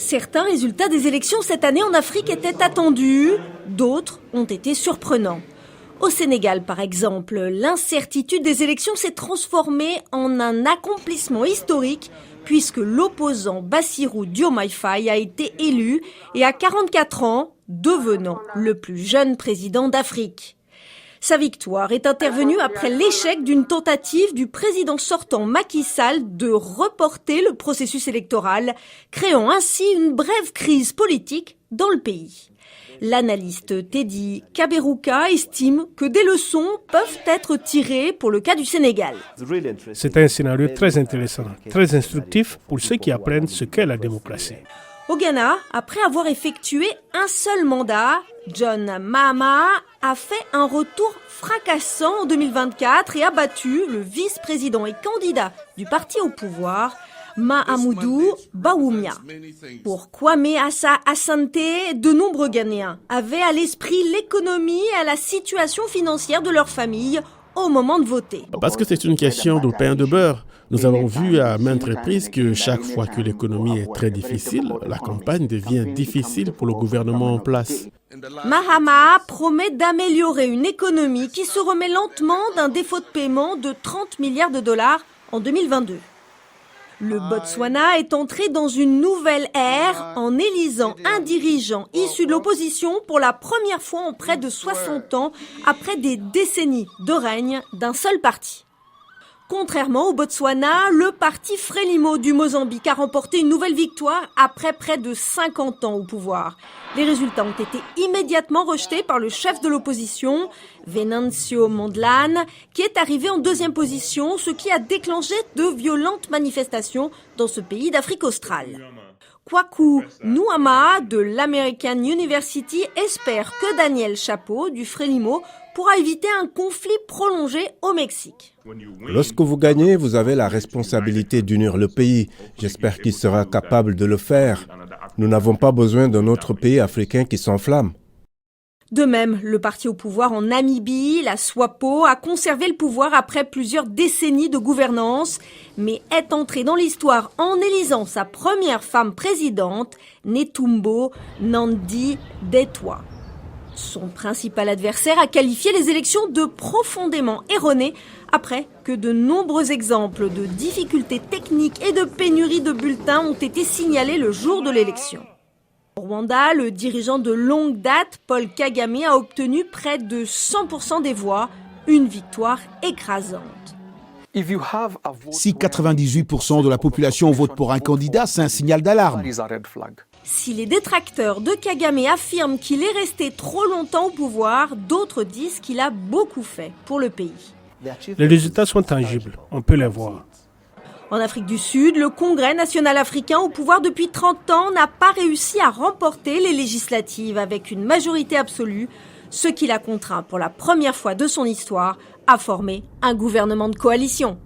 Certains résultats des élections cette année en Afrique étaient attendus, d'autres ont été surprenants. Au Sénégal, par exemple, l'incertitude des élections s'est transformée en un accomplissement historique puisque l'opposant Bassirou Diomaye Faye a été élu et à 44 ans, devenant le plus jeune président d'Afrique. Sa victoire est intervenue après l'échec d'une tentative du président sortant Macky Sall de reporter le processus électoral, créant ainsi une brève crise politique dans le pays. L'analyste Teddy Kaberuka estime que des leçons peuvent être tirées pour le cas du Sénégal. C'est un scénario très intéressant, très instructif pour ceux qui apprennent ce qu'est la démocratie. Au Ghana, après avoir effectué un seul mandat, John Mahama a fait un retour fracassant en 2024 et a battu le vice-président et candidat du parti au pouvoir, Mahamudu Bawumia. Pour Kwame Assa Asante, de nombreux Ghanéens avaient à l'esprit l'économie et la situation financière de leur famille au moment de voter. Parce que c'est une question de pain de beurre. Nous avons vu à maintes reprises que chaque fois que l'économie est très difficile, la campagne devient difficile pour le gouvernement en place. Mahama promet d'améliorer une économie qui se remet lentement d'un défaut de paiement de 30 milliards de dollars en 2022. Le Botswana est entré dans une nouvelle ère en élisant un dirigeant issu de l'opposition pour la première fois en près de 60 ans après des décennies de règne d'un seul parti. Contrairement au Botswana, le parti Frelimo du Mozambique a remporté une nouvelle victoire après près de 50 ans au pouvoir. Les résultats ont été immédiatement rejetés par le chef de l'opposition, Venancio Mondlane, qui est arrivé en deuxième position, ce qui a déclenché de violentes manifestations dans ce pays d'Afrique australe. Kwaku Nuama de l'American University espère que Daniel Chapo du Frelimo pourra éviter un conflit prolongé au Mexique. Lorsque vous gagnez, vous avez la responsabilité d'unir le pays. J'espère qu'il sera capable de le faire. Nous n'avons pas besoin d'un autre pays africain qui s'enflamme. De même, le parti au pouvoir en Namibie, la SWAPO, a conservé le pouvoir après plusieurs décennies de gouvernance, mais est entré dans l'histoire en élisant sa première femme présidente, Netumbo Nandi-Ndaitwah. Son principal adversaire a qualifié les élections de profondément erronées après que de nombreux exemples de difficultés techniques et de pénurie de bulletins ont été signalés le jour de l'élection. Au Rwanda, le dirigeant de longue date, Paul Kagame, a obtenu près de 100% des voix, une victoire écrasante. Si 98% de la population vote pour un candidat, c'est un signal d'alarme. Si les détracteurs de Kagame affirment qu'il est resté trop longtemps au pouvoir, d'autres disent qu'il a beaucoup fait pour le pays. Les résultats sont tangibles, on peut les voir. En Afrique du Sud, le Congrès national africain au pouvoir depuis 30 ans n'a pas réussi à remporter les législatives avec une majorité absolue, ce qui l'a contraint pour la première fois de son histoire à former un gouvernement de coalition.